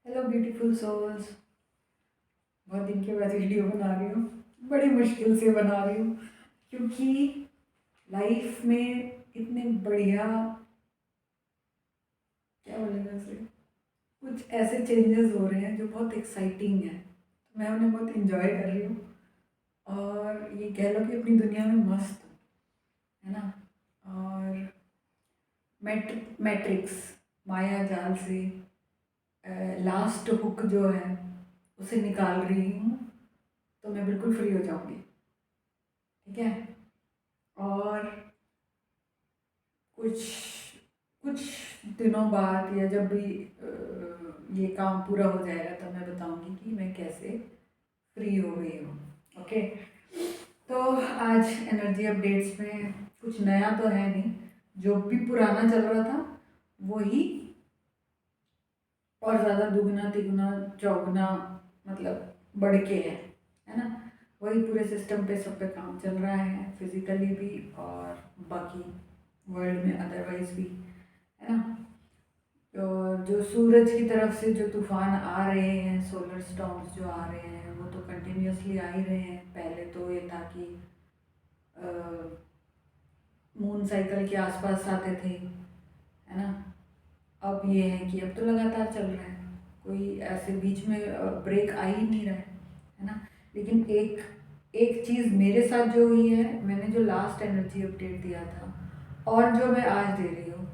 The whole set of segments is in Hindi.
Hello beautiful souls. बहुत दिन के बाद वीडियो बना रही हूँ। बड़ी मुश्किल से बना रही हूँ क्योंकि लाइफ में इतने बढ़िया, क्या बोलेंगे उसे, कुछ ऐसे चेंजेस हो रहे हैं जो बहुत एक्साइटिंग है। तो मैं उन्हें बहुत इंजॉय कर रही हूँ और ये कह लो कि अपनी दुनिया में मस्त हूँ, है ना। और मैट्रिक्स माया जाल से लास्ट हुक जो है उसे निकाल रही हूँ, तो मैं बिल्कुल फ्री हो जाऊँगी। ठीक है। और कुछ कुछ दिनों बाद या जब भी ये काम पूरा हो जाएगा तब मैं बताऊंगी कि मैं कैसे फ्री हो गई हूँ। ओके। तो आज एनर्जी अपडेट्स में कुछ नया तो है नहीं, जो भी पुराना चल रहा था वही, और ज़्यादा दुगना तिगुना चौगुना, मतलब बढ़ के है ना। वही पूरे सिस्टम पे सब पे काम चल रहा है, फिजिकली भी और बाकी वर्ल्ड में अदरवाइज भी, है ना। तो जो सूरज की तरफ से जो तूफान आ रहे हैं, सोलर स्टॉर्म्स जो आ रहे हैं, वो तो कंटिन्यूसली आ ही रहे हैं। पहले तो ये था कि मून साइकिल के आसपास आते थे, है ना। अब ये है कि अब तो लगातार चल रहा है, कोई ऐसे बीच में ब्रेक आ ही नहीं रहा है ना। लेकिन एक एक चीज़ मेरे साथ जो हुई है, मैंने जो लास्ट एनर्जी अपडेट दिया था और जो मैं आज दे रही हूँ,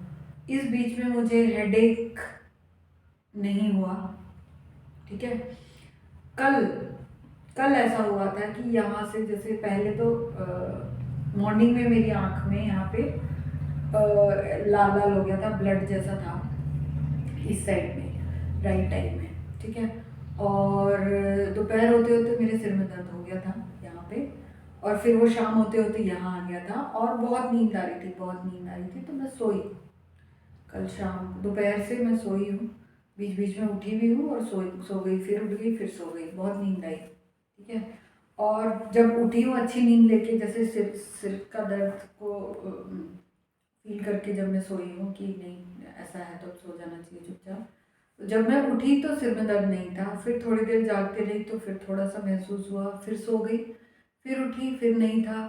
इस बीच में मुझे हेडेक नहीं हुआ। ठीक है। कल कल ऐसा हुआ था कि यहाँ से, जैसे पहले तो मॉर्निंग में मेरी आँख में यहाँ पे लाल लाल हो गया था, ब्लड जैसा था इस साइड में, राइट टाइम में। ठीक है। और दोपहर होते होते मेरे सिर में दर्द हो गया था यहाँ पे, और फिर वो शाम होते होते यहाँ आ गया था, और बहुत नींद आ रही थी, बहुत नींद आ रही थी, तो मैं सोई। कल शाम दोपहर से मैं सोई हूँ, बीच बीच में उठी भी हूँ और सो गई, फिर उठ गई, फिर सो गई, बहुत नींद आई। ठीक है। और जब उठी हूँ अच्छी नींद लेके, जैसे सिर सिर का दर्द को फील करके, जब मैं सोई हूँ कि नहीं ऐसा है तो सो जाना चाहिए चुपचाप, तो जब मैं उठी तो सिर में दर्द नहीं था। फिर थोड़ी देर जागते रही तो फिर थोड़ा सा महसूस हुआ, फिर सो गई, फिर उठी, फिर नहीं था,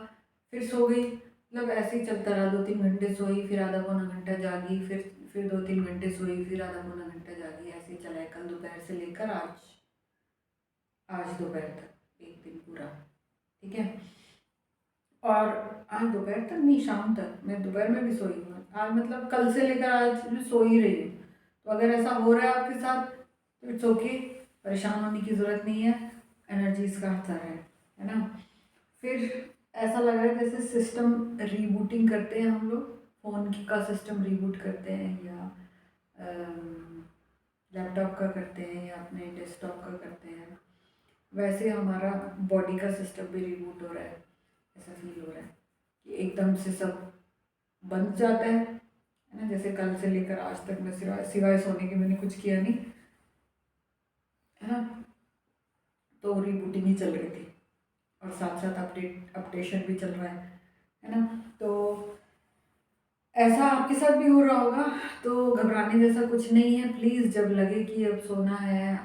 फिर सो गई। मतलब ऐसे ही चलता रहा। 2-3 घंटे सोई, फिर आधा पौना घंटा जागी, फिर 2-3 घंटे सोई, फिर आधा पौना घंटा जागी, ऐसे ही चला है कल दोपहर से लेकर आज आज दोपहर तक, एक दिन पूरा। ठीक है। और आज दोपहर तक नहीं, शाम तक मैं दोपहर में भी सोई हूँ आज, मतलब कल से लेकर आज भी सो ही रही हूँ। तो अगर ऐसा हो रहा है आपके साथ तो इट्स ओके, परेशान होने की ज़रूरत नहीं है, एनर्जीज का असर है ना। फिर ऐसा लग रहा है जैसे सिस्टम रीबूटिंग करते हैं हम लोग, फ़ोन का सिस्टम रीबूट करते हैं, या लैपटॉप का करते हैं, या अपने डेस्कटॉप का करते हैं, वैसे हमारा बॉडी का सिस्टम भी रिबूट हो रहा है। ऐसा फील हो रहा है कि एकदम से सब बंद जाता है ना। जैसे कल से लेकर आज तक मैं सिवाय सिवाय सोने के मैंने कुछ किया नहीं, है ना। तो रिबूटिंग ही चल रही थी और साथ साथ अपडेशन भी चल रहा है ना। तो ऐसा आपके साथ भी हो रहा होगा, तो घबराने जैसा कुछ नहीं है। प्लीज़ जब लगे कि अब सोना है,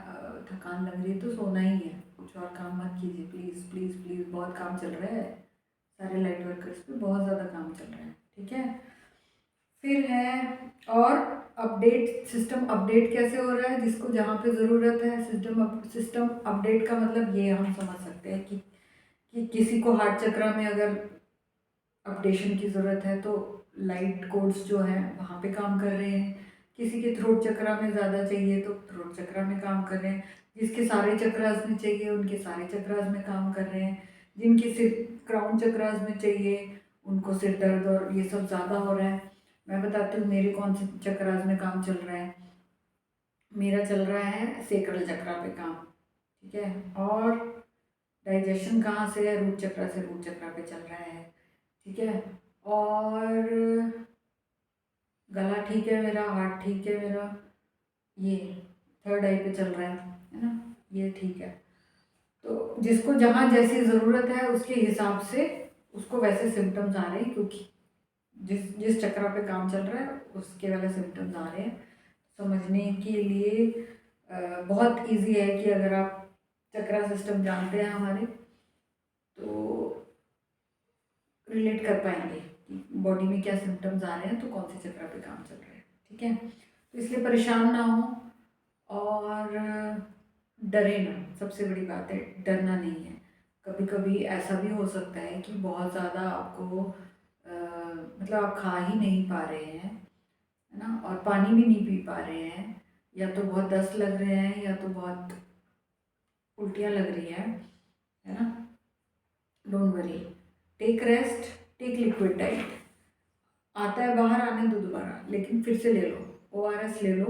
थकान लग रही है, तो सोना ही है, कुछ और काम मत कीजिए। प्लीज़ प्लीज़ प्लीज़, बहुत काम चल रहा है, सारे लाइट वर्कर्स पे बहुत ज़्यादा काम चल रहा है। ठीक है। फिर है, और अपडेट, सिस्टम अपडेट कैसे हो रहा है, जिसको जहाँ पे ज़रूरत है सिस्टम अपडेट का मतलब ये हम समझ सकते हैं कि किसी को हार्ट चक्रा में अगर अपडेशन की ज़रूरत है तो लाइट कोड्स जो हैं वहाँ पे काम कर रहे हैं। किसी के थ्रोट चक्रा में ज़्यादा चाहिए तो थ्रोट चक्रा में काम कर रहे हैं। जिसके सारे चक्रास में चाहिए उनके सारे चक्रास में काम कर रहे हैं। जिनके सिर क्राउन चक्रास में चाहिए उनको सिर दर्द और ये सब ज़्यादा हो रहा है। मैं बताती हूँ मेरे कौन से चक्रास में काम चल रहा है। मेरा चल रहा है सेक्रल चक्रा पे काम। ठीक है। और डाइजेशन कहाँ से है, रूट चक्रा से, रूट चक्रा पे चल रहा है। ठीक है। और गला ठीक है मेरा, हार्ट ठीक है मेरा, ये थर्ड आई पे चल रहा है ना, ये ठीक है। तो जिसको जहाँ जैसी ज़रूरत है उसके हिसाब से उसको वैसे सिम्टम्स आ रहे हैं, क्योंकि जिस जिस चक्रा पे काम चल रहा है उसके वाले सिम्टम्स आ रहे हैं। समझने के लिए बहुत इजी है कि अगर आप चक्रा सिस्टम जानते हैं हमारे, तो रिलेट कर पाएंगे कि बॉडी में क्या सिम्टम्स आ रहे हैं, तो कौन से चक्रा पे काम चल रहा है। ठीक है, तो इसलिए परेशान ना हो और डरे ना। सबसे बड़ी बात है, डरना नहीं है। कभी कभी ऐसा भी हो सकता है कि बहुत ज़्यादा आपको मतलब आप खा ही नहीं पा रहे हैं, है ना, और पानी भी नहीं पी पा रहे हैं, या तो बहुत दस्त लग रहे हैं या तो बहुत उल्टियाँ लग रही है ना। Don't worry, take rest, take liquid diet. आता है बाहर, आने दो दोबारा, लेकिन फिर से ले लो। ओआरएस ले लो,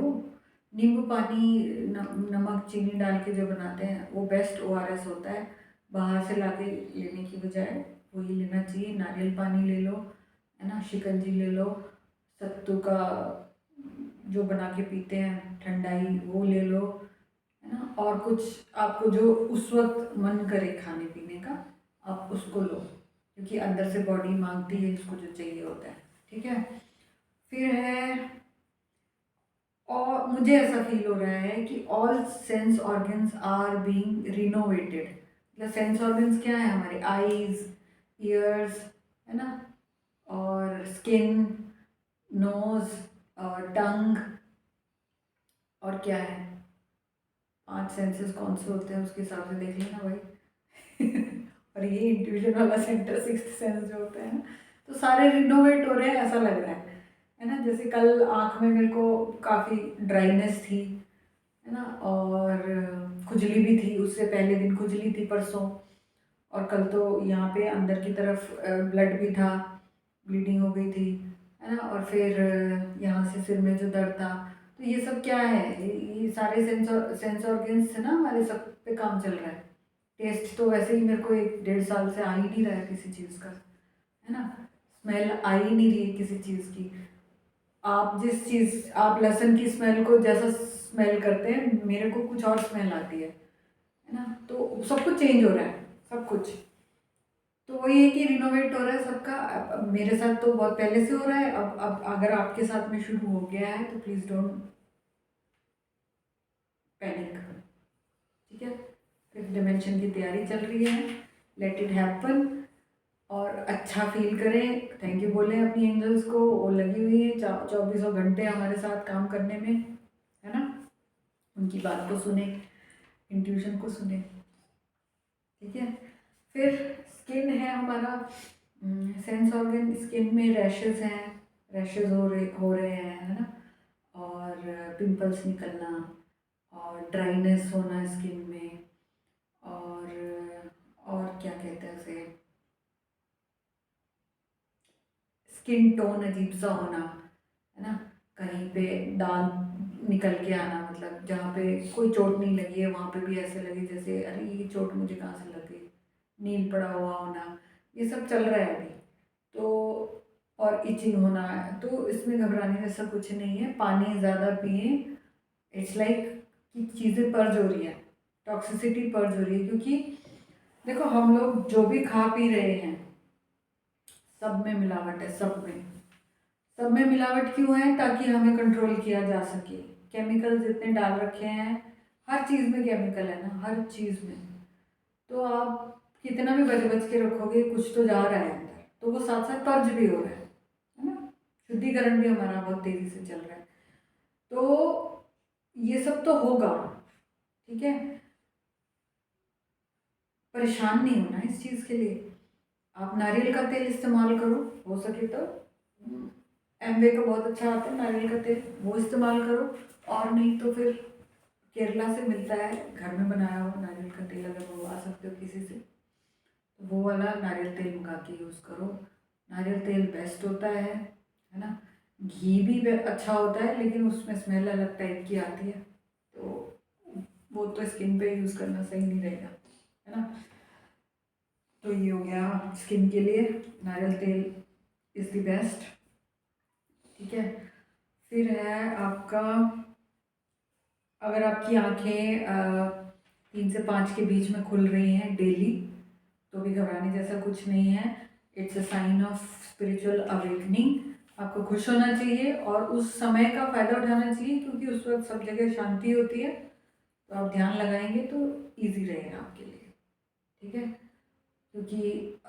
नींबू पानी, नमक चीनी डाल के जो बनाते हैं वो बेस्ट ओआरएस होता है। बाहर से लाके लेने की बजाय वही लेना चाहिए। नारियल पानी ले लो, है ना, शिकंजी ले लो, सत्तू का जो बना के पीते हैं ठंडाई वो ले लो, है ना, और कुछ आपको जो उस वक्त मन करे खाने पीने का आप उसको लो, क्योंकि अंदर से बॉडी मांगती है इसको जो चाहिए होता है। ठीक है, फिर है, और मुझे ऐसा फील हो रहा है कि all sense organs are being renovated. मतलब सेंस ऑर्गन्स क्या है हमारे, आईज, ईयर्स, है ना, और स्किन, नोज और टंग, और क्या है, 5 सेंसेस कौन से होते हैं उसके हिसाब से देख लेना भाई। और ये इंट्यूशन वाला सेंटर, 6th सेंस जो होते हैं ना, तो सारे रिनोवेट हो रहे हैं ऐसा लग रहा है ना। जैसे कल आँख में मेरे को काफ़ी ड्राइनेस थी, है ना, और खुजली भी थी, उससे पहले दिन खुजली थी परसों, और कल तो यहाँ पे अंदर की तरफ ब्लड भी था, ब्लीडिंग हो गई थी, है ना, और फिर यहाँ से सिर में जो दर्द था। तो ये सब क्या है, ये सारे सेंस ऑर्गन्स है ना हमारे, सब पे काम चल रहा है। टेस्ट तो वैसे ही मेरे को 1-1.5 साल से आ ही नहीं रहा है किसी चीज़ का, है ना, स्मेल आ ही नहीं रही है किसी चीज़ की। आप जिस चीज़, आप लहसुन की स्मेल को जैसा स्मेल करते हैं, मेरे को कुछ और स्मेल आती है ना, तो सब कुछ चेंज हो रहा है, सब कुछ। तो वही है कि रिनोवेट हो रहा है सबका। अब मेरे साथ तो बहुत पहले से हो रहा है, अब अगर आपके साथ में शुरू हो गया है तो प्लीज़ डोंट पैनिक। ठीक है, फिफ्थ डिमेंशन की तैयारी चल रही है, लेट इट हैपन, और अच्छा फील करें, थैंक यू बोलें अपनी एंजल्स को, वो लगी हुई है 24 घंटे हमारे साथ काम करने में, है ना। उनकी बात को सुने, इंट्यूशन को सुने। ठीक है, फिर स्किन है हमारा सेंस ऑर्गन। स्किन में रैशेज हैं, रैशेज हो रहे हैं, है ना, और पिंपल्स निकलना, और ड्राइनेस होना स्किन में, और क्या कहते हैं उसे, स्किन टोन अजीब सा होना, है ना, कहीं पे दाग निकल के आना, मतलब जहाँ पे कोई चोट नहीं लगी है वहाँ पे भी ऐसे लगे जैसे अरे ये चोट मुझे कहाँ से लग गई, नील पड़ा हुआ होना, ये सब चल रहा है अभी तो। और इचिंग होना है, तो इसमें घबराने जैसा कुछ नहीं है, पानी ज़्यादा पिए। इट्स लाइक कि चीज़ें पर्ज हो रही है, टॉक्सिसिटी पर्ज हो रही है, क्योंकि देखो हम लोग जो भी खा पी रहे हैं सब में मिलावट है, सब में मिलावट क्यों है, ताकि हमें कंट्रोल किया जा सके। केमिकल्स इतने डाल रखे हैं, हर चीज़ में केमिकल है ना, हर चीज़ में। तो आप कितना भी बच बच के रखोगे कुछ तो जा रहा है अंदर, तो वो साथ साथ पर्ज भी हो रहा है ना, शुद्धिकरण भी हमारा बहुत तेज़ी से चल रहा है। तो ये सब तो होगा, ठीक है, परेशान नहीं होना इस चीज़ के लिए। आप नारियल का तेल इस्तेमाल करो, हो सके तो एमवे का बहुत अच्छा आता है नारियल का तेल, वो इस्तेमाल करो। और नहीं तो फिर केरला से मिलता है घर में बनाया हुआ नारियल का तेल, अगर मंगवा सकते हो किसी से तो वो वाला नारियल तेल मंगा के यूज़ करो। नारियल तेल बेस्ट होता है ना। घी भी अच्छा होता है, लेकिन उसमें स्मेल अलग टाइप की आती है, तो वो तो स्किन पे यूज़ करना सही नहीं रहेगा, है ना। तो ये हो गया स्किन के लिए, नारियल तेल इज़ द बेस्ट। ठीक है, फिर है आपका, अगर आपकी आंखें 3 से 5 के बीच में खुल रही हैं डेली, तो भी घबराने जैसा कुछ नहीं है। It's a sign of spiritual awakening. आपको खुश होना चाहिए और उस समय का फ़ायदा उठाना चाहिए, क्योंकि उस वक्त सब जगह शांति होती है, तो आप ध्यान लगाएंगे तो ईजी रहेगा आपके लिए, ठीक है। क्योंकि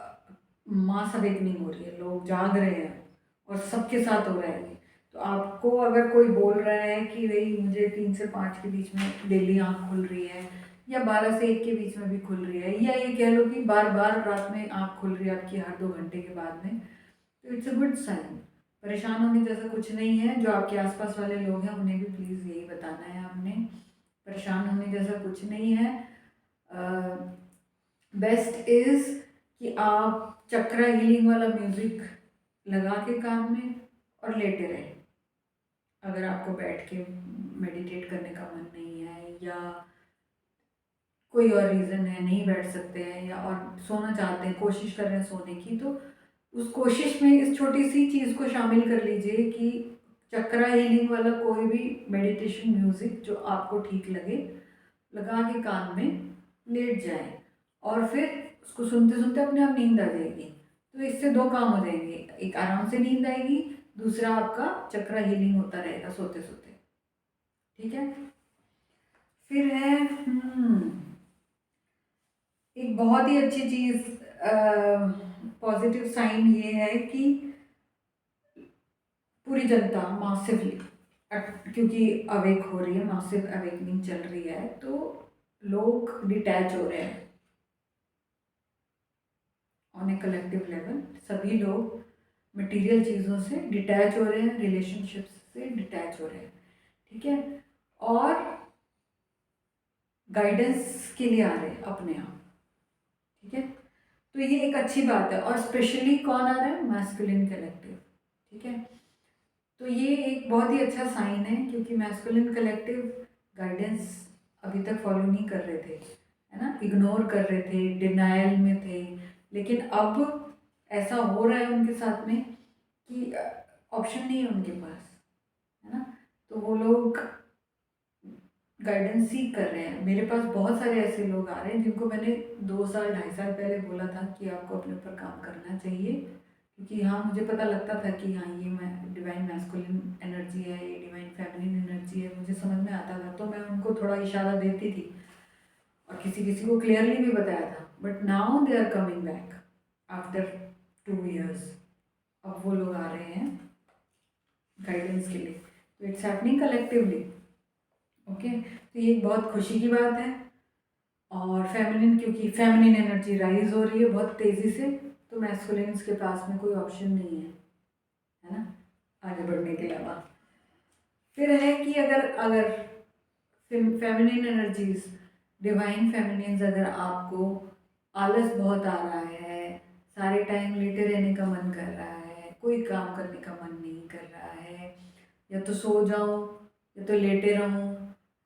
मास अवेकनिंग हो रही है, लोग जाग रहे हैं और सबके साथ हो रहा है ये। तो आपको अगर कोई बोल रहा है कि भाई मुझे 3 से 5 के बीच में डेली आँख खुल रही है, या 12 से 1 के बीच में भी खुल रही है, या ये कह लो कि बार बार रात में आँख खुल रही है आपकी हर 2 घंटे के बाद में, तो इट्स अ गुड साइन। परेशान होने जैसा कुछ नहीं है। जो आपके आसपास वाले लोग हैं उन्हें भी प्लीज़ यही बताना है आपने, परेशान होने जैसा कुछ नहीं है। बेस्ट इज़ कि आप चक्रा हीलिंग वाला म्यूज़िक लगा के कान में और लेटे रहें। अगर आपको बैठ के मेडिटेट करने का मन नहीं है, या कोई और रीज़न है नहीं बैठ सकते हैं, या और सोना चाहते हैं, कोशिश कर रहे हैं सोने की, तो उस कोशिश में इस छोटी सी चीज़ को शामिल कर लीजिए कि चक्रा हीलिंग वाला कोई भी मेडिटेशन म्यूज़िक जो आपको ठीक लगे लगा के कान में लेट जाए, और फिर उसको सुनते सुनते अपने आप नींद आ जाएगी। तो इससे 2 काम हो जाएंगे, एक आराम से नींद आएगी, दूसरा आपका चक्रा हीलिंग होता रहेगा सोते सोते, ठीक है। फिर है एक बहुत ही अच्छी चीज़, पॉजिटिव साइन ये है कि पूरी जनता मासिवली, क्योंकि अवेक हो रही है, मासिव अवेकनिंग चल रही है, तो लोग डिटैच हो रहे हैं ऑन ए कलेक्टिव लेवल। सभी लोग मटेरियल चीज़ों से डिटैच हो रहे हैं, रिलेशनशिप्स से डिटैच हो रहे हैं, ठीक है। और गाइडेंस के लिए आ रहे हैं अपने आप, ठीक है। तो ये एक अच्छी बात है। और स्पेशली कौन आ रहा है? मैस्कुलिन कलेक्टिव, ठीक है। तो ये एक बहुत ही अच्छा साइन है, क्योंकि मैस्कुलिन कलेक्टिव गाइडेंस अभी तक फॉलो नहीं कर रहे थे, है ना, इग्नोर कर रहे थे, डिनायल में थे। लेकिन अब ऐसा हो रहा है उनके साथ में कि ऑप्शन नहीं है उनके पास, है ना। तो वो लोग गाइडेंस सीख कर रहे हैं। मेरे पास बहुत सारे ऐसे लोग आ रहे हैं जिनको मैंने 2 साल 2.5 साल पहले बोला था कि आपको अपने ऊपर काम करना चाहिए, क्योंकि हाँ मुझे पता लगता था कि हाँ ये मैं डिवाइन मैस्कुलिन एनर्जी है, ये डिवाइन फेमिनिन एनर्जी है, मुझे समझ में आता था। तो मैं उनको थोड़ा इशारा देती थी और किसी किसी को क्लियरली भी बताया था। But now they are coming back after 2 years। अब वो लोग आ रहे हैं गाइडेंस के लिए, तो इट्स हैपनिंग कलेक्टिवली, ओके। तो ये एक बहुत खुशी की बात है। और फेमिनिन, क्योंकि फेमिनिन एनर्जी राइज हो रही है बहुत तेज़ी से, तो मैस्कुलिन्स के पास में कोई ऑप्शन नहीं है ना, आगे बढ़ने के अलावा। फिर है कि अगर अगर फेमिनिन एनर्जीज, डिवाइन फेमिनिन्स, अगर आपको आलस बहुत आ रहा है, सारे टाइम लेटे रहने का मन कर रहा है, कोई काम करने का मन नहीं कर रहा है, या तो सो जाऊं या तो लेटे रहूं,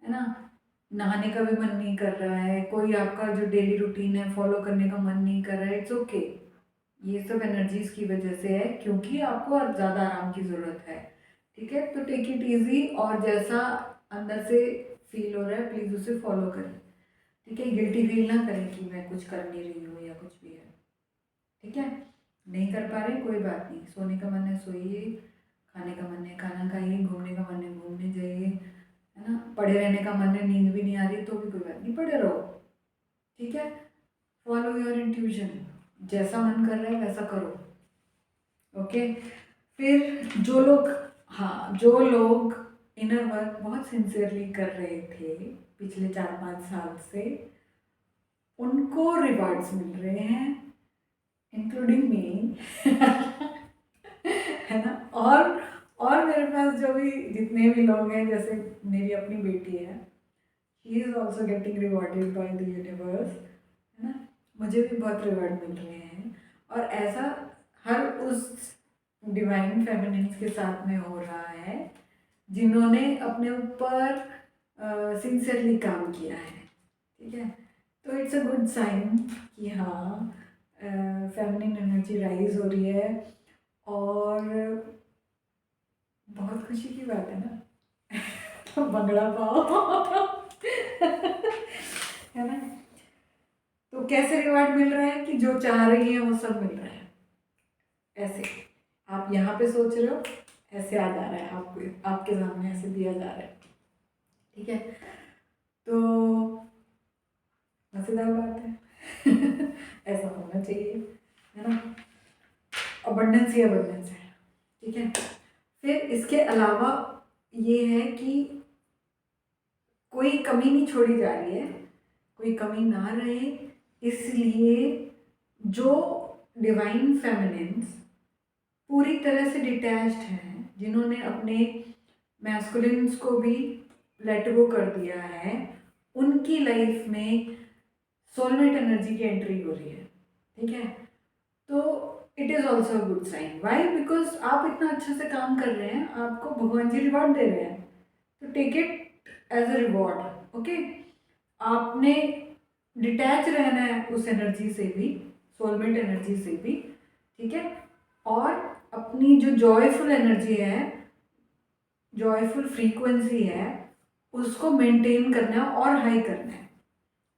है ना, नहाने का भी मन नहीं कर रहा है, कोई आपका जो डेली रूटीन है फॉलो करने का मन नहीं कर रहा है, इट्स ओके। ये सब एनर्जीज की वजह से है, क्योंकि आपको और ज़्यादा आराम की ज़रूरत है, ठीक है। तो टेक इट इजी, और जैसा अंदर से फील हो रहा है प्लीज़ उसे फॉलो करें, ठीक है। गिल्टी फील ना करें कि मैं कुछ कर नहीं रही हूँ या कुछ भी है, ठीक है। नहीं कर पा रहे कोई बात नहीं, सोने का मन है सोइए, खाने का मन है खाना खाइए, घूमने का मन है घूमने जाइए, है ना, पढ़े रहने का मन है, नींद भी नहीं आ रही तो भी कोई बात नहीं, पढ़े रहो, ठीक है। फॉलो योर इंट्यूशन, जैसा मन कर रहा है वैसा करो, ओके। फिर जो लोग, हाँ जो लोग इनर वर्क बहुत सिंसियरली कर रहे थे पिछले 4-5 साल से, उनको रिवार्ड्स मिल रहे हैं, इंक्लूडिंग मी है ना। और मेरे पास जो भी जितने भी लोग हैं, जैसे मेरी अपनी बेटी है, she is also getting rewarded by the universe, है ना, मुझे भी बहुत रिवॉर्ड मिल रहे हैं। और ऐसा हर उस डिवाइन फेमिनिन्स के साथ में हो रहा है जिन्होंने अपने ऊपर सिंसियरली काम किया है, ठीक है। तो इट्स अ गुड साइन कि हाँ फेमिनिन एनर्जी राइज हो रही है, और बहुत खुशी की बात है ना बंगड़ा पाओ है ना। तो कैसे रिवार्ड मिल रहा है कि जो चाह रही है वो सब मिल रहा है, ऐसे आप यहाँ पे सोच रहे हो, ऐसे आ जा रहा है आपको, आपके सामने ऐसे दिया जा रहा है, ठीक है। तो मज़ेदार बात है। ऐसा होना चाहिए, है ना। अबंडेंस ही अबंडेंस है, ठीक है। फिर इसके अलावा ये है कि कोई कमी नहीं छोड़ी जा रही है, कोई कमी ना रहे, इसलिए जो डिवाइन फेमिनिन्स पूरी तरह से डिटैच्ड हैं, जिन्होंने अपने मैस्कुलिन्स को भी लेट गो कर दिया है, उनकी लाइफ में सोलमेट एनर्जी की एंट्री हो रही है, ठीक है। तो it is also a good sign. Why? Because आप इतना अच्छे से काम कर रहे हैं, आपको भगवान जी रिवॉर्ड दे रहे हैं, तो take it as a reward. Okay, आपने डिटैच रहना है उस एनर्जी से भी, सोलमेट एनर्जी से भी, ठीक है। और अपनी जो जॉयफुल एनर्जी है, जॉयफुल फ्रीक्वेंसी है, उसको मेंटेन करना है और हाई करना है,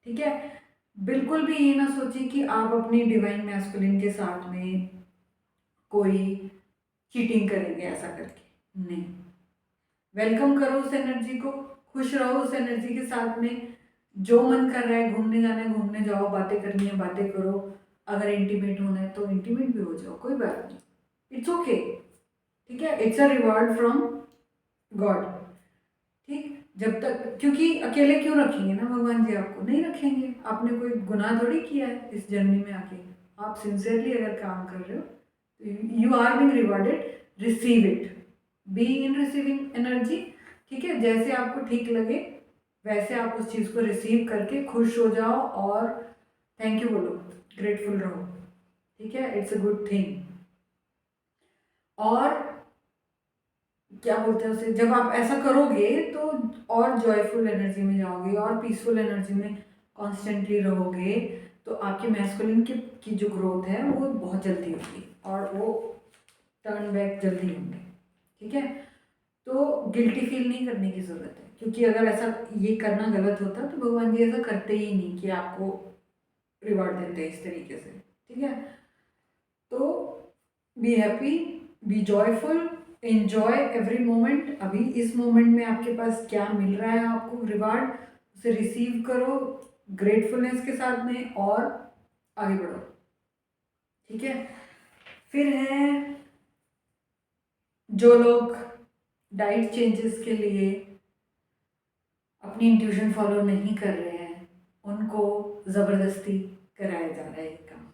ठीक है। बिल्कुल भी ये ना सोचिए कि आप अपनी डिवाइन मैस्कुलिन के साथ में कोई चीटिंग करेंगे ऐसा करके, नहीं। वेलकम करो उस एनर्जी को, खुश रहो उस एनर्जी के साथ में। जो मन कर रहा है, घूमने जाना है घूमने जाओ, बातें करनी है बातें करो, अगर इंटीमेट होना है तो इंटीमेट भी हो जाओ, कोई बात नहीं, इट्स ओके, ठीक है। It's a reward from God, ठीक। जब तक, क्योंकि अकेले क्यों रखेंगे ना भगवान जी, आपको नहीं रखेंगे, आपने कोई गुनाह थोड़ी किया है इस जर्नी में आके। आप सिंसियरली अगर काम कर रहे हो तो you are being rewarded, receive it, be in receiving energy, ठीक है। जैसे आपको ठीक लगे वैसे आप उस चीज़ को रिसीव करके खुश हो जाओ और थैंक यू बोलो, ग्रेटफुल रहो, ठीक है। It's a good thing. और क्या बोलते हैं उसे, जब आप ऐसा करोगे तो और जॉयफुल एनर्जी में जाओगे और पीसफुल एनर्जी में कॉन्स्टेंटली रहोगे, तो आपके मैस्कुलिन की जो ग्रोथ है वो बहुत जल्दी होगी और वो टर्न बैक जल्दी होंगे, ठीक है। तो गिल्टी फील नहीं करने की ज़रूरत है, क्योंकि अगर ऐसा ये करना गलत होता तो भगवान जी ऐसा करते ही नहीं कि आपको रिवॉर्ड देते इस तरीके से, ठीक है। तो be happy, be joyful, enjoy every moment. अभी इस मोमेंट में आपके पास क्या मिल रहा है आपको रिवॉर्ड, उसे रिसीव करो ग्रेटफुलनेस के साथ में और आगे बढ़ो, ठीक है। फिर है जो लोग डाइट चेंजेस के लिए अपनी इंट्यूशन फॉलो नहीं कर रहे हैं, उनको ज़बरदस्ती कराया जा रहा है ये काम,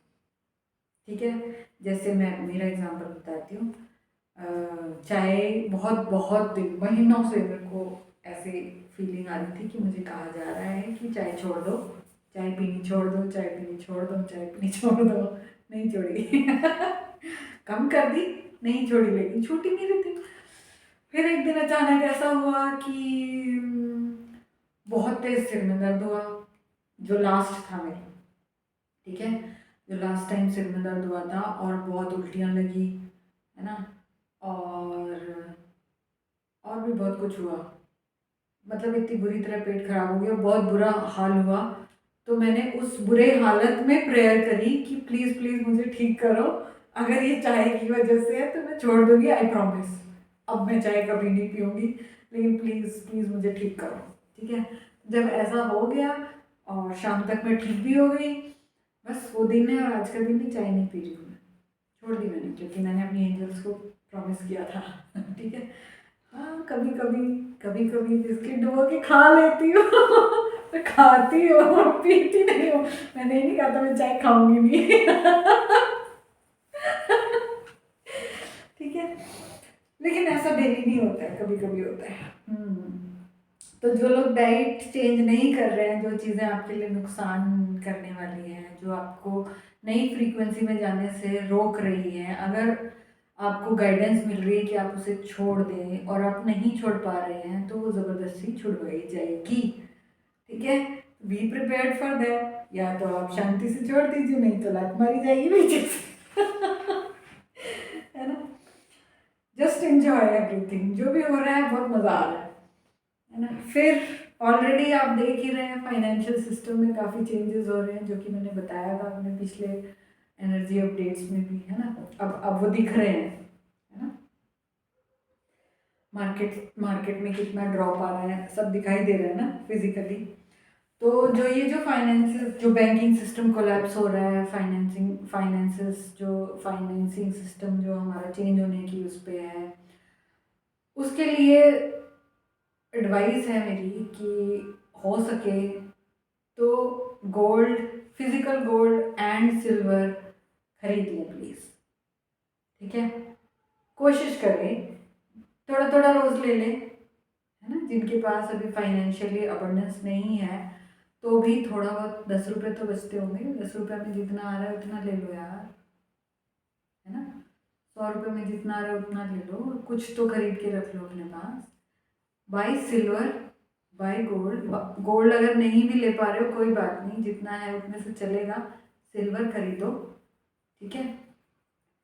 ठीक है। जैसे मैं मेरा एग्जांपल बताती हूँ। चाहे बहुत बहुत दिन, महीनों से मेरे को ऐसे फीलिंग आ रही थी कि मुझे कहा जा रहा है कि चाय छोड़ दो, चाय पीनी छोड़ दो, चाय पीनी छोड़ दो, चाय पीनी छोड़ दो। नहीं छोड़ी। कम कर दी, नहीं छोड़ी, लेकिन छूटी नहीं रही थी। फिर एक दिन अचानक ऐसा हुआ कि बहुत तेज सिर में दर्द हुआ, जो लास्ट था मेरा, ठीक है। जो लास्ट टाइम सिर में दर्द हुआ था और बहुत उल्टियाँ लगी, है ना। और भी बहुत कुछ हुआ, मतलब इतनी बुरी तरह पेट खराब हो गया, बहुत बुरा हाल हुआ। तो मैंने उस बुरे हालत में प्रेयर करी कि प्लीज़ प्लीज़ मुझे ठीक करो, अगर ये चाय की वजह से है तो मैं छोड़ दूँगी, आई प्रॉमिस, अब मैं चाय कभी नहीं पीऊँगी, लेकिन प्लीज़ प्लीज़ मुझे ठीक करो, ठीक है। जब ऐसा हो गया और शाम तक मैं ठीक भी हो गई, बस वो दिन है और आज का दिन भी चाय नहीं पी रही हूँ मैं, छोड़ दी मैंने, क्योंकि मैंने अपनी एंजल्स को प्रॉमिस किया था। ठीक है। हाँ, कभी कभी कभी कभी बिस्किट डुबो के खा लेती हूँ। मैं खाती हूँ, पीती नहीं हूँ। मैंने नहीं कहा था मैं चाय खाऊंगी भी। ठीक है, लेकिन ऐसा डेली नहीं होता है, कभी कभी होता है। तो जो लोग डाइट चेंज नहीं कर रहे हैं, जो चीज़ें आपके लिए नुकसान करने वाली हैं, जो आपको नई फ्रीक्वेंसी में जाने से रोक रही हैं, अगर आपको गाइडेंस मिल रही है कि आप उसे छोड़ दें और आप नहीं छोड़ पा रहे हैं, तो वो ज़बरदस्ती छुड़वाई जाएगी, ठीक है। Be prepared for that. या तो आप शांति से छोड़ दीजिए, नहीं तो लात मारी जाएगी पीछे से। है ना। जस्ट एंजॉय एवरीथिंग, जो भी हो रहा है बहुत मज़ा आ रहा है ना। फिर ऑलरेडी आप देख ही रहे हैं फाइनेंशियल सिस्टम में काफ़ी चेंजेस हो रहे हैं, जो कि मैंने बताया था अपने पिछले एनर्जी अपडेट्स में भी, है ना। अब वो दिख रहे हैं, है ना। मार्केट में कितना ड्रॉप आ रहा है, सब दिखाई दे रहा है ना फिजिकली। तो जो ये जो फाइनेंस जो बैंकिंग सिस्टम कोलैप्स हो रहा है, फाइनेंसिंग सिस्टम जो हमारा चेंज होने की उस पे है, उसके लिए एडवाइस है मेरी कि हो सके तो gold, physical gold and silver खरीद लें प्लीज़। ठीक है, कोशिश करें, थोड़ा थोड़ा रोज़ ले लें, है ना। जिनके पास अभी फाइनेंशियली अबंडेंस नहीं है तो भी थोड़ा बहुत 10 रुपये तो बचते होंगे, 10 रुपये में जितना आ रहा है उतना ले लो यार, है ना। 100 रुपये में जितना आ रहा है उतना ले लो, कुछ तो खरीद के रख लो अपने पास। Buy silver, buy gold. Gold अगर नहीं भी ले पा रहे हो कोई बात नहीं, जितना है उतने से चलेगा, सिल्वर खरीदो। ठीक है,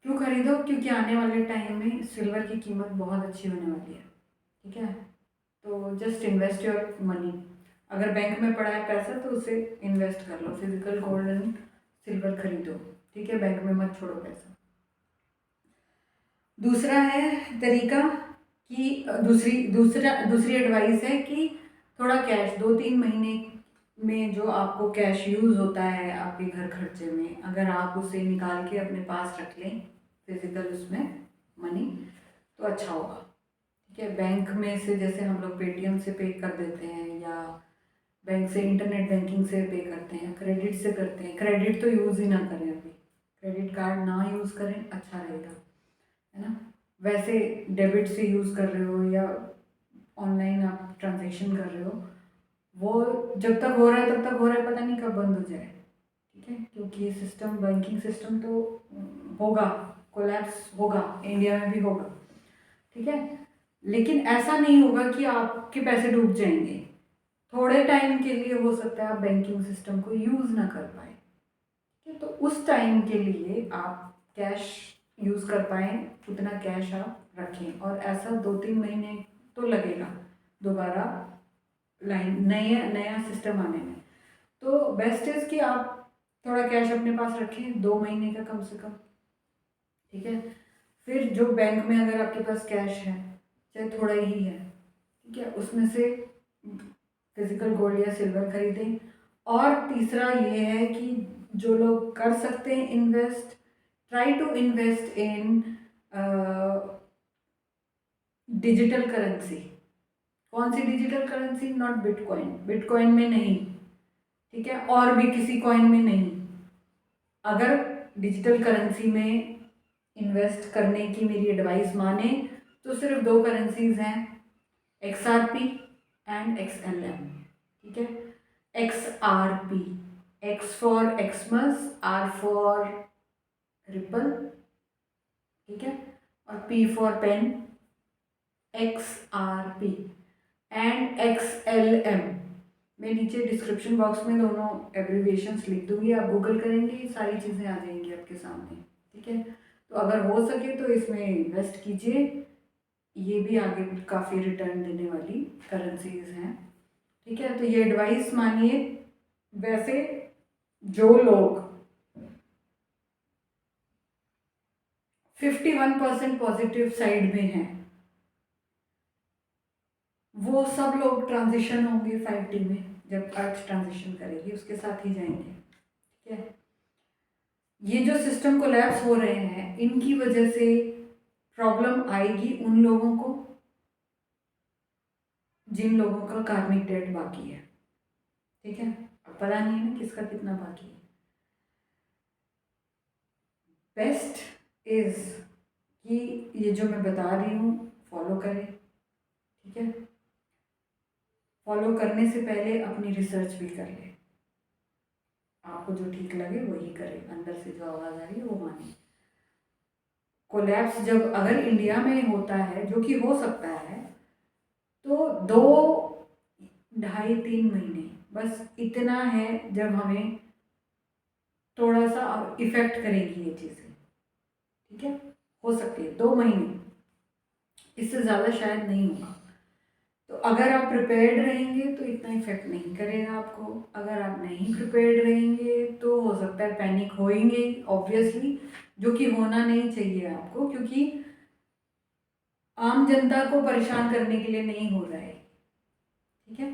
क्यों खरीदो? क्योंकि आने वाले टाइम में सिल्वर की कीमत बहुत अच्छी होने वाली है। ठीक है, तो जस्ट इन्वेस्ट योर मनी। अगर बैंक में पड़ा है पैसा तो उसे इन्वेस्ट कर लो, फिजिकल गोल्ड एंड सिल्वर खरीदो। ठीक है, बैंक में मत छोड़ो पैसा। दूसरा है तरीका कि दूसरी एडवाइस है कि थोड़ा कैश 2-3 महीने में जो आपको कैश यूज़ होता है आपके घर खर्चे में, अगर आप उसे निकाल के अपने पास रख लें फिजिकल उसमें मनी, तो अच्छा होगा। ठीक है, बैंक में से जैसे हम लोग पेटीएम से पे कर देते हैं या बैंक से इंटरनेट बैंकिंग से पे करते हैं, क्रेडिट से करते हैं। क्रेडिट तो यूज़ ही ना करें अभी, क्रेडिट कार्ड ना यूज़ करें, अच्छा रहेगा, है ना। वैसे डेबिट से यूज़ कर रहे हो या ऑनलाइन आप ट्रांजेक्शन कर रहे हो, वो जब तक हो रहा है तब तक हो रहा है, पता नहीं कब बंद हो जाए। ठीक है, क्योंकि ये सिस्टम, बैंकिंग सिस्टम तो होगा, कोलैप्स होगा, इंडिया में भी होगा। ठीक है, लेकिन ऐसा नहीं होगा कि आपके पैसे डूब जाएंगे। थोड़े टाइम के लिए हो सकता है आप बैंकिंग सिस्टम को यूज़ ना कर पाए। ठीक है, तो उस टाइम के लिए आप कैश यूज़ कर पाएँ उतना कैश आप रखें, और ऐसा 2-3 महीने तो लगेगा दोबारा नया सिस्टम आने में। तो बेस्ट इज़ कि आप थोड़ा कैश अपने पास रखें 2 महीने का कम से कम। ठीक है, फिर जो बैंक में अगर आपके पास कैश है, चाहे थोड़ा ही है, ठीक है, उसमें से फिजिकल गोल्ड या सिल्वर खरीदें। और तीसरा ये है कि जो लोग कर सकते हैं invest, try to invest in digital currency. कौन सी digital currency? Not bitcoin, bitcoin में नहीं, ठीक है, और भी किसी कॉइन में नहीं। अगर डिजिटल करेंसी में इन्वेस्ट करने की मेरी एडवाइस माने तो सिर्फ 2 करेंसीज हैं, XRP एंड XLM। ठीक है, XRP, X for Xmas, R for ripple, ठीक है, और P for pen, XRP and XLM। मैं नीचे डिस्क्रिप्शन बॉक्स में दोनों एब्रीविएशंस लिख दूंगी, आप गूगल करेंगे ये सारी चीज़ें आ जाएंगी आपके सामने। ठीक है, तो अगर हो सके तो इसमें इन्वेस्ट कीजिए, ये भी आगे काफ़ी रिटर्न देने वाली करेंसीज हैं। ठीक है, तो ये एडवाइस मानिए। वैसे जो लोग 51% पॉजिटिव साइड में हैं वो सब लोग ट्रांजिशन होंगे 5D में, जब अर्थ ट्रांजिशन करेगी उसके साथ ही जाएंगे। ठीक है, ये जो सिस्टम कोलैप्स हो रहे हैं इनकी वजह से प्रॉब्लम आएगी उन लोगों को जिन लोगों का कार्मिक डेट बाकी है। ठीक है, अब पता नहीं है ना किसका कितना बाकी है। बेस्ट इज कि ये जो मैं बता रही हूँ फॉलो करें। ठीक है, फॉलो करने से पहले अपनी रिसर्च भी कर ले, आपको जो ठीक लगे वही करें, अंदर से जो आवाज़ आ रही है वो माने। कोलैप्स जब अगर इंडिया में होता है, जो कि हो सकता है, तो 2-2.5-3 महीने बस इतना है जब हमें थोड़ा सा इफ़ेक्ट करेगी ये चीज़ें। ठीक है, हो सकती है 2 महीने, इससे ज़्यादा शायद नहीं होगा। तो अगर आप प्रिपेयर्ड रहेंगे तो इतना इफेक्ट नहीं करेगा आपको। अगर आप नहीं प्रिपेयर्ड रहेंगे तो हो सकता है पैनिक होएंगे ऑब्वियसली, जो कि होना नहीं चाहिए आपको, क्योंकि आम जनता को परेशान करने के लिए नहीं हो रहा है। ठीक है,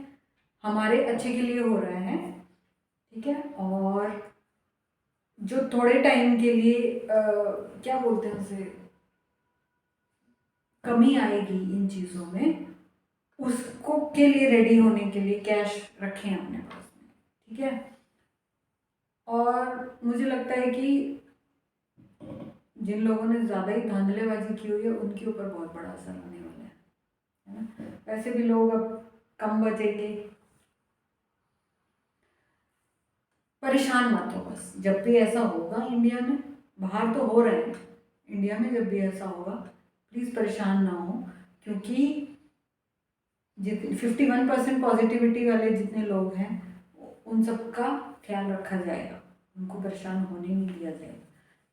हमारे अच्छे के लिए हो रहा है, ठीक है। और जो थोड़े टाइम के लिए क्या बोलते हैं उसे, कमी आएगी इन चीज़ों में, उसको के लिए रेडी होने के लिए कैश रखें अपने पास में, ठीक है। और मुझे लगता है कि जिन लोगों ने ज़्यादा ही धांधलेबाजी की हुई है उनके ऊपर बहुत बड़ा असर होने वाला है ना। वैसे भी लोग अब कम बचेंगे। परेशान मत हो बस, जब भी ऐसा होगा इंडिया में, बाहर तो हो रहे हैं, इंडिया में जब भी ऐसा होगा प्लीज़ परेशान ना हो, क्योंकि जितने 51% पॉजिटिविटी वाले जितने लोग हैं उन सबका ख्याल रखा जाएगा, उनको परेशान होने नहीं दिया जाएगा।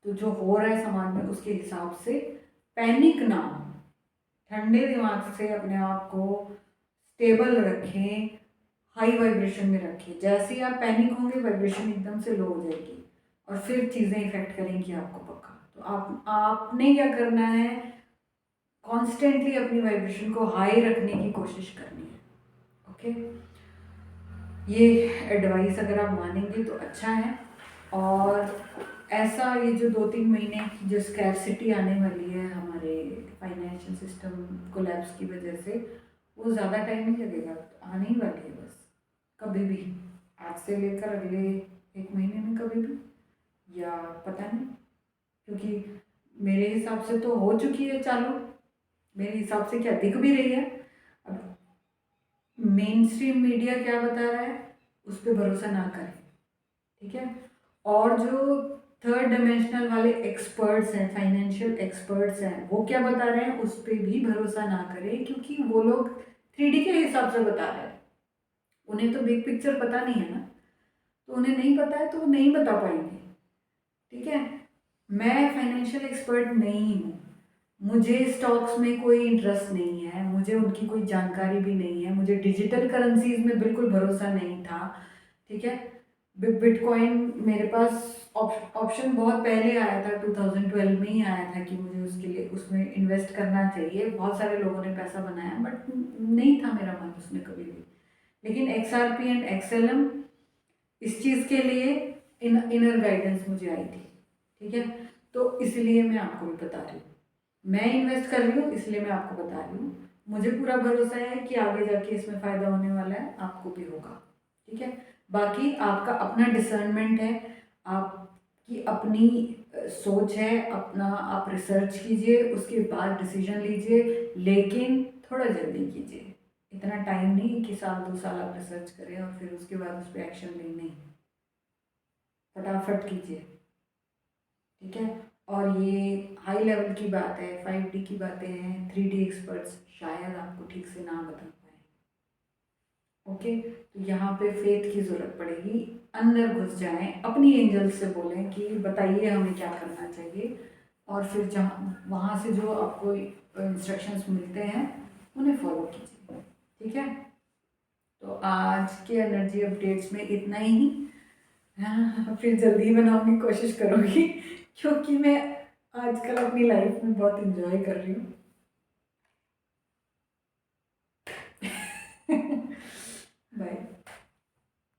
तो जो हो रहा है समाज में उसके हिसाब से पैनिक ना हो, ठंडे दिमाग से अपने आप को स्टेबल रखें, हाई वाइब्रेशन में रखें। जैसे ही आप पैनिक होंगे वाइब्रेशन एकदम से लो हो जाएगी और फिर चीज़ें इफेक्ट करेंगी आपको पक्का। तो आपने क्या करना है, कॉन्स्टेंटली अपनी वाइब्रेशन को हाई रखने की कोशिश करनी है, ओके। ये एडवाइस अगर आप मानेंगे तो अच्छा है। और ऐसा ये जो 2-3 महीने की जो स्कैरसिटी आने वाली है हमारे फाइनेंशियल सिस्टम कोलैप्स की वजह से, वो ज़्यादा टाइम नहीं लगेगा, आने ही वाली है बस, कभी भी, आज से लेकर अगले 1 महीने में कभी भी, या पता नहीं, क्योंकि मेरे हिसाब से तो हो चुकी है चालू, मेरे हिसाब से क्या दिख भी रही है। अब मेन स्ट्रीम मीडिया क्या बता रहा है उस पर भरोसा ना करें, ठीक है। और जो थर्ड डायमेंशनल वाले एक्सपर्ट्स हैं, फाइनेंशियल एक्सपर्ट्स हैं, वो क्या बता रहे हैं उस पर भी भरोसा ना करें, क्योंकि वो लोग 3D के हिसाब से बता रहे हैं, उन्हें तो बिग पिक्चर पता नहीं है ना, तो उन्हें नहीं पता है तो वो नहीं बता पाएंगे, ठीक है। मैं फाइनेंशियल एक्सपर्ट नहीं हूँ, मुझे स्टॉक्स में कोई इंटरेस्ट नहीं है, मुझे उनकी कोई जानकारी भी नहीं है, मुझे डिजिटल करेंसीज में बिल्कुल भरोसा नहीं था, ठीक है। बिटकॉइन मेरे पास ऑप्शन बहुत पहले आया था, 2012 में ही आया था कि मुझे उसके लिए उसमें इन्वेस्ट करना चाहिए, बहुत सारे लोगों ने पैसा बनाया, बट नहीं था मेरा मन उसमें कभी भी। लेकिन XRP एंड XLM इस चीज़ के लिए इनर गाइडेंस मुझे आई थी, ठीक है। तो इसलिए मैं आपको भी बता रही हूँ, मैं इन्वेस्ट कर रही हूँ इसलिए मैं आपको बता रही हूँ, मुझे पूरा भरोसा है कि आगे जाके इसमें फ़ायदा होने वाला है, आपको भी होगा, ठीक है। बाकी आपका अपना डिसर्नमेंट है, आपकी अपनी सोच है, अपना आप रिसर्च कीजिए, उसके बाद डिसीजन लीजिए, लेकिन थोड़ा जल्दी कीजिए, इतना टाइम नहीं कि 1-2 साल आप रिसर्च करें और फिर उसके बाद उस पर एक्शन लें, नहीं, फटाफट कीजिए, ठीक है। और ये हाई लेवल की बात है, 5D की बातें हैं, 3D एक्सपर्ट्स शायद आपको ठीक से ना बता पाए, ओके। तो यहाँ पे फेथ की ज़रूरत पड़ेगी, अंदर घुस जाएं, अपनी एंजल से बोलें कि बताइए हमें क्या करना चाहिए, और फिर जहाँ वहाँ से जो आपको इंस्ट्रक्शंस मिलते हैं उन्हें फॉलो कीजिए, ठीक है। तो आज के एनर्जी अपडेट्स में इतना ही। हाँ, फिर जल्दी बनाऊंगी, कोशिश करूँगी क्योंकि मैं आजकल अपनी लाइफ में बहुत इंजॉय कर रही हूँ।